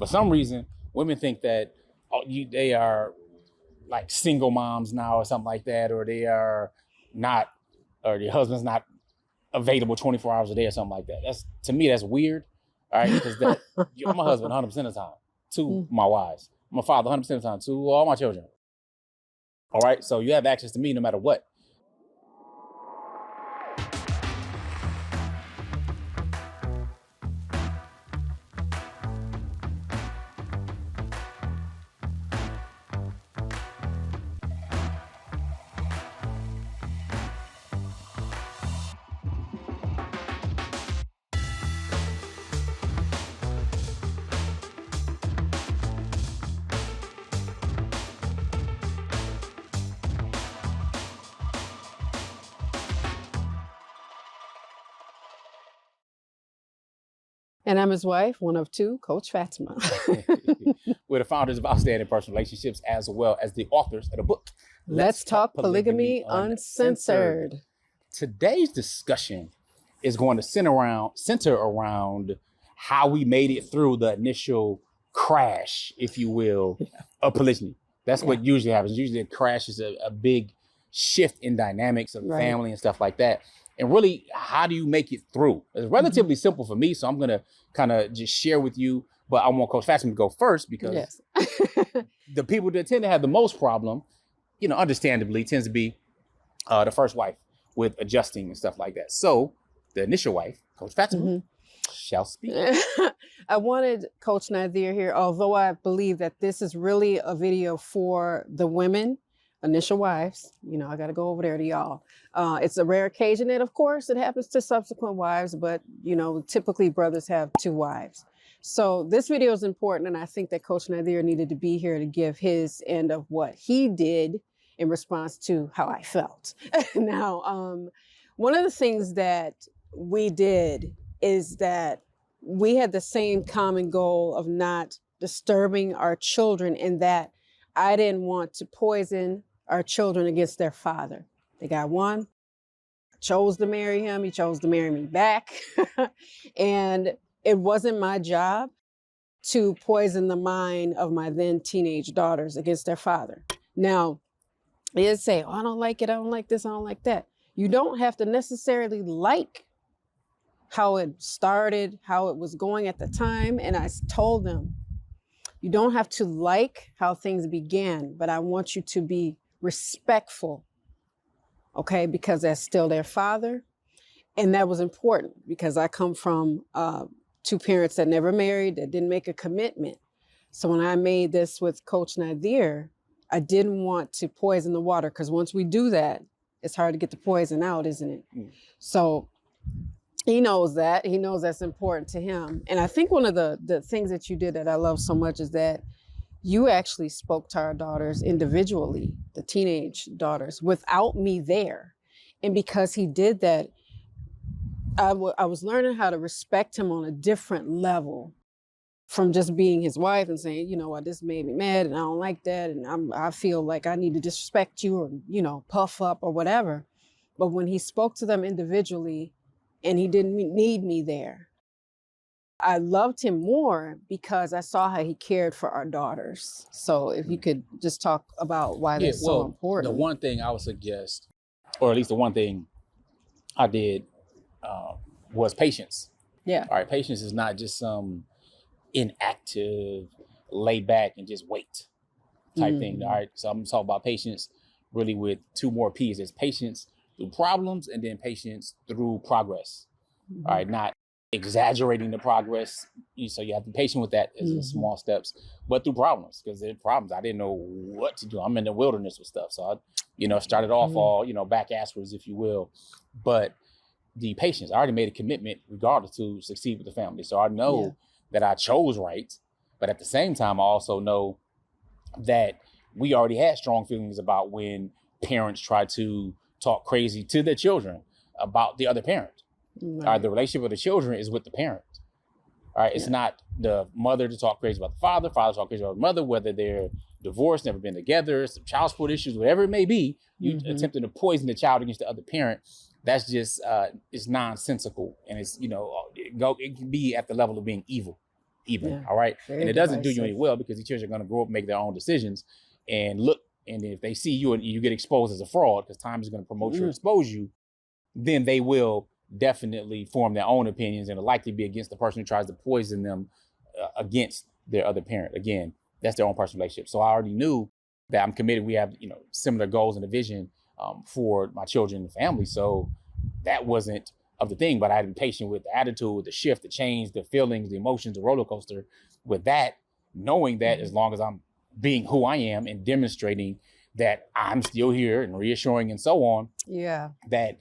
For some reason, women think that they are like single moms now or something like that, or they are not, or their husband's not available 24 hours a day or something like that. To me, that's weird. All right, because I'm a husband 100% of the time to my wives. I'm a father 100% of the time to all my children. All right, so you have access to me no matter what. And I'm his wife, one of two, Coach Fatimah. We're the founders of Outstanding Personal Relationships, as well as the authors of the book, Let's Talk Polygamy Uncensored. Today's discussion is going to center around how we made it through the initial crash, if you will, of polygyny. That's what usually happens. Usually a crash is a big shift in dynamics of the family and stuff like that. And really, how do you make it through? It's relatively simple for me, so I'm going to kind of just share with you, but I want Coach Fatimah to go first because the people that tend to have the most problem, understandably, tends to be the first wife with adjusting and stuff like that. So the initial wife, Coach Fatimah, shall speak. I wanted Coach Nazir here, although I believe that this is really a video for the women, initial wives. I got to go over there to y'all. It's a rare occasion that, of course, it happens to subsequent wives, but, typically brothers have two wives. So this video is important, and I think that Coach Nazir needed to be here to give his end of what he did in response to how I felt. Now, one of the things that we did is that we had the same common goal of not disturbing our children, in that I didn't want to poison our children against their father. They got one. I chose to marry him. He chose to marry me back. And it wasn't my job to poison the mind of my then teenage daughters against their father. Now, they'd say, I don't like it. I don't like this. I don't like that. You don't have to necessarily like how it started, how it was going at the time. And I told them, you don't have to like how things began, but I want you to be respectful, okay? Because that's still their father. And that was important because I come from two parents that never married, that didn't make a commitment. So when I made this with Coach Nazir, I didn't want to poison the water, because once we do that, it's hard to get the poison out, isn't it? So he knows that. He knows that's important to him. And I think one of the things that you did that I love so much is that you actually spoke to our daughters individually, the teenage daughters, without me there. And because he did that, I was learning how to respect him on a different level from just being his wife and saying, you know what, this made me mad and I don't like that. And I feel like I need to disrespect you or, puff up or whatever. But when he spoke to them individually and he didn't need me there, I loved him more because I saw how he cared for our daughters. So if you could just talk about why that's so important. The one thing I would suggest, or at least the one thing I did, was patience. Yeah. All right. Patience is not just some inactive, lay back and just wait type thing. All right. So I'm talking about patience really with two more P's. There's patience through problems and then patience through progress. All right. Not exaggerating the progress. So you have to be patient with that as small steps, but through problems, because there are problems. I didn't know what to do. I'm in the wilderness with stuff. So I, started off all, back asswards, if you will. But the patience, I already made a commitment regardless to succeed with the family. So I know that I chose right. But at the same time, I also know that we already had strong feelings about when parents try to talk crazy to their children about the other parent. Right. The relationship with the children is with the parent. All right. It's not the mother to talk crazy about the father to talk crazy about the mother, whether they're divorced, never been together, some child support issues, whatever it may be, you attempting to poison the child against the other parent. That's just, it's nonsensical. And it's, it can be at the level of being evil even. Yeah, All right. very And it doesn't do you divisive. any well, because these children are going to grow up and make their own decisions and look. And if they see you and you get exposed as a fraud, because time is going to promote you or expose you, then they will definitely form their own opinions and will likely be against the person who tries to poison them against their other parent. Again, that's their own personal relationship. So I already knew that I'm committed. We have, similar goals and a vision for my children and family. So that wasn't of the thing, but I had to be patient with the attitude, the shift, the change, the feelings, the emotions, the roller coaster with that, knowing that as long as I'm being who I am and demonstrating that I'm still here and reassuring and so on, that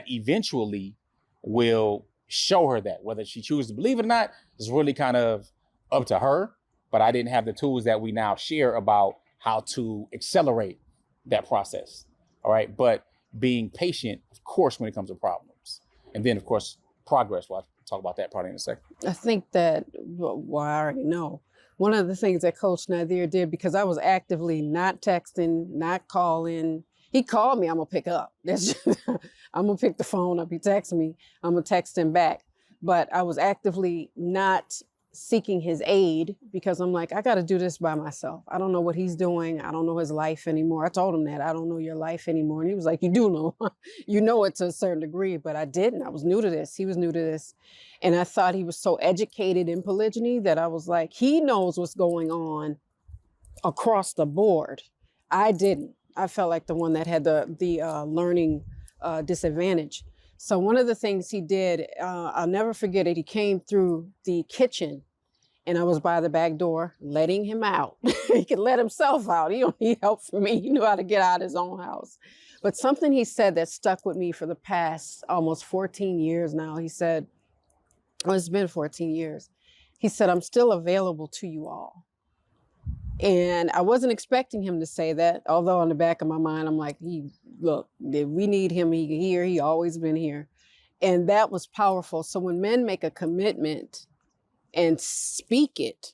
eventually will show her that. Whether she chooses to believe it or not is really kind of up to her, but I didn't have the tools that we now share about how to accelerate that process. All right. But being patient, of course, when it comes to problems. And then, of course, progress. Well, I'll talk about that part in a second. I think that, well, I already know. One of the things that Coach Nazir did, because I was actively not texting, not calling. He called me, I'm going to pick up. I'm going to pick the phone up. He texts me, I'm going to text him back. But I was actively not seeking his aid because I'm like, I got to do this by myself. I don't know what he's doing. I don't know his life anymore. I told him that I don't know your life anymore. And he was like, you do know, you know it to a certain degree, but I didn't. I was new to this. He was new to this. And I thought he was so educated in polygyny that I was like, he knows what's going on across the board. I didn't. I felt like the one that had the learning disadvantage. So one of the things he did, I'll never forget it. He came through the kitchen and I was by the back door letting him out. He could let himself out. He don't need help from me. He knew how to get out of his own house. But something he said that stuck with me for the past almost 14 years now. He said, well, it's been 14 years. He said, I'm still available to you all. And I wasn't expecting him to say that, although in the back of my mind, I'm like, look, if we need him, he here, he always been here. And that was powerful. So when men make a commitment and speak it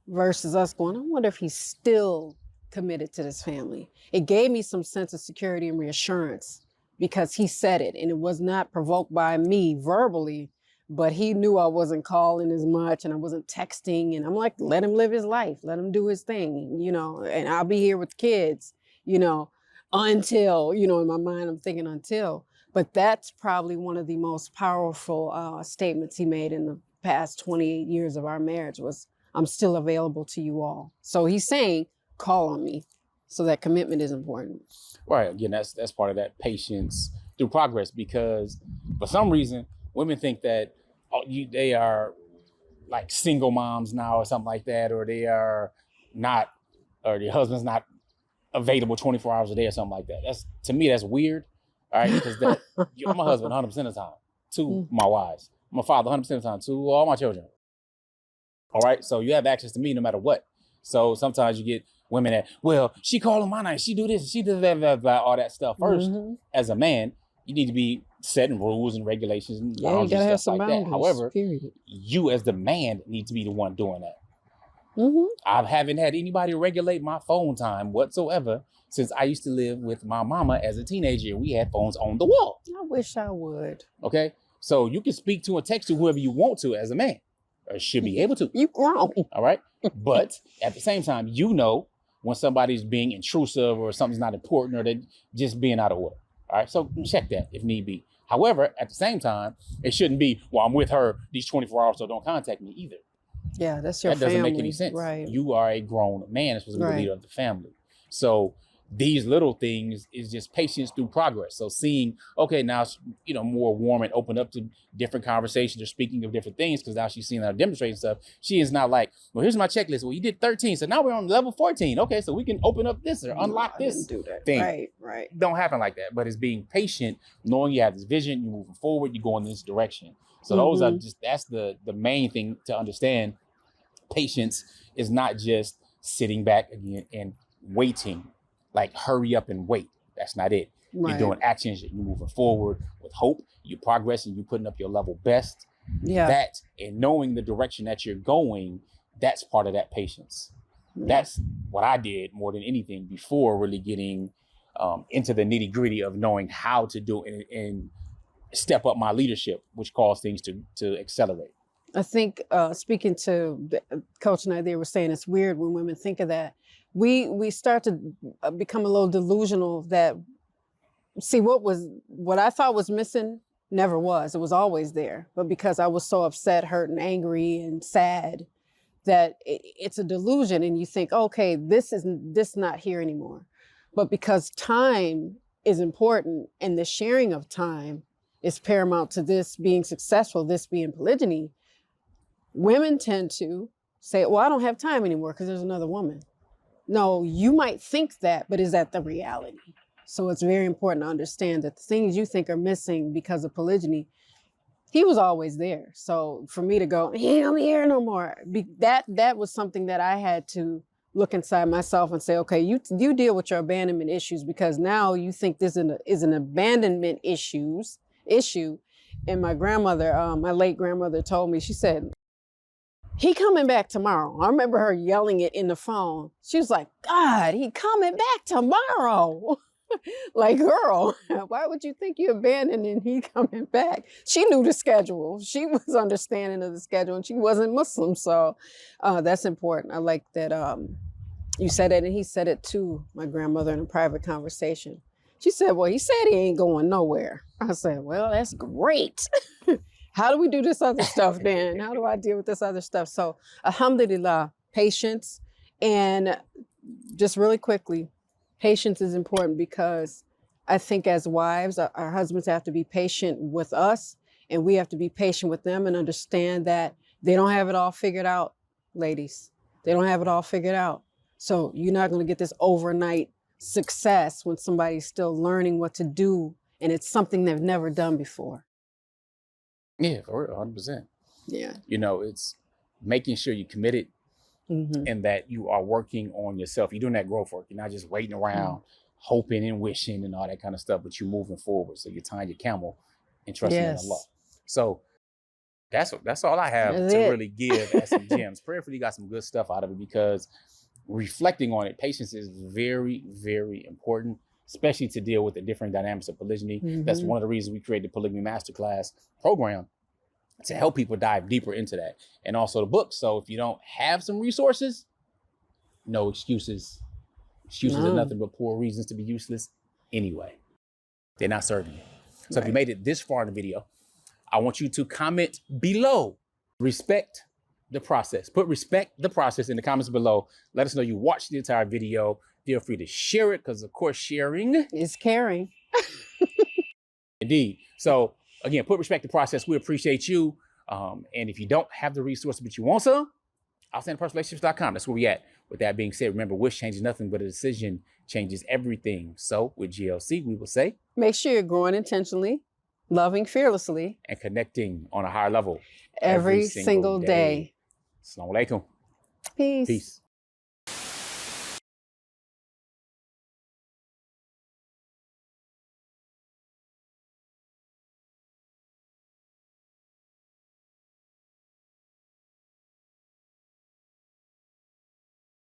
versus us going, I wonder if he's still committed to this family. It gave me some sense of security and reassurance because he said it and it was not provoked by me verbally, but he knew I wasn't calling as much and I wasn't texting. And I'm like, let him live his life. Let him do his thing, and I'll be here with kids, until, in my mind, I'm thinking until. But that's probably one of the most powerful statements he made in the past 28 years of our marriage was, I'm still available to you all. So he's saying, call on me. So that commitment is important. Right. Again, that's part of that patience through progress, because for some reason, women think that they are like single moms now or something like that, or they are not, or their husband's not available 24 hours a day or something like that. To me, that's weird. All right. Because I'm a husband 100% of the time to my wives. I'm a father 100% of the time to all my children. All right. So you have access to me no matter what. So sometimes you get women that, well, she calling my night, she do this, she does that, all that stuff. First, as a man, you need to be setting rules and regulations and boundaries and stuff like that. However, you as the man need to be the one doing that. I haven't had anybody regulate my phone time whatsoever since I used to live with my mama as a teenager. We had phones on the wall. I wish I would. Okay. So you can speak to and text to whoever you want to as a man, or should be able to. You grown. All right. But at the same time, when somebody's being intrusive or something's not important or they're just being out of order. All right. So check that if need be. However, at the same time, it shouldn't be, well, I'm with her these 24 hours, so don't contact me either. Yeah, that's your family. That doesn't make any sense. Right. You are a grown man. It's supposed to be the leader of the family. So these little things is just patience through progress. So seeing, okay, now, more warm and open up to different conversations or speaking of different things, because now she's seeing how to demonstrate stuff. She is not like, well, here's my checklist. Well, you did 13. So now we're on level 14. Okay, so we can open up this or unlock this thing. Right. It don't happen like that. But it's being patient, knowing you have this vision, you're moving forward, you're going in this direction. So those are that's the main thing to understand. Patience is not just sitting back again and waiting, like hurry up and wait. That's not it. Right. You're doing actions, you're moving forward with hope, you're progressing, you're putting up your level best. Yeah. That and knowing the direction that you're going, that's part of that patience. Yeah. That's what I did more than anything before really getting into the nitty gritty of knowing how to do it and step up my leadership, which caused things to accelerate. I think speaking to Coach Nazir was saying, it's weird when women think of that. We start to become a little delusional that, see, what I thought was missing never was. It was always there. But because I was so upset, hurt, and angry and sad, that it's a delusion, and you think, okay, this not here anymore. But because time is important, and the sharing of time is paramount to this being successful, this being polygyny, women tend to say, well, I don't have time anymore because there's another woman. No, you might think that, but is that the reality? So it's very important to understand that the things you think are missing because of polygyny, he was always there. So for me to go, he don't here no more, that was something that I had to look inside myself and say, okay, you deal with your abandonment issues, because now you think this is an abandonment issue. And my grandmother, my late grandmother, told me, she said, he coming back tomorrow. I remember her yelling it in the phone. She was like, God, he coming back tomorrow. Like, girl, why would you think you abandoned and he coming back? She knew the schedule. She was understanding of the schedule, and she wasn't Muslim. So that's important. I like that you said it, and he said it to my grandmother in a private conversation. She said, well, he said he ain't going nowhere. I said, well, that's great. How do we do this other stuff then? How do I deal with this other stuff? So alhamdulillah, patience. And just really quickly, patience is important, because I think as wives, our husbands have to be patient with us, and we have to be patient with them and understand that they don't have it all figured out, ladies. They don't have it all figured out. So you're not going to get this overnight success when somebody's still learning what to do, and it's something they've never done before. Yeah, for real, 100%. Yeah. You know, it's making sure you're committed, and that you are working on yourself. You're doing that growth work. You're not just waiting around, hoping and wishing and all that kind of stuff, but you're moving forward. So you're tying your camel and trusting in Allah. So that's all I have to really give as some gems. Prayerfully, you got some good stuff out of it, because reflecting on it, patience is very, very important, especially to deal with the different dynamics of polygyny. That's one of the reasons we created the Polygamy Masterclass program, to help people dive deeper into that. And also the book. So if you don't have some resources, no excuses. Excuses are nothing but poor reasons to be useless anyway. They're not serving you. So if you made it this far in the video, I want you to comment below. Respect the process. Put respect the process in the comments below. Let us know you watched the entire video. Feel free to share it, because of course sharing is caring. Indeed. So again, put respect the process. We appreciate you. And if you don't have the resource but you want some, outstandingpersonalrelationships.com. That's where we at. With that being said, remember, wish changes nothing, but a decision changes everything. So with GLC, we will say, make sure you're growing intentionally, loving fearlessly, and connecting on a higher level every single day. Assalamu alaikum. Peace. Peace.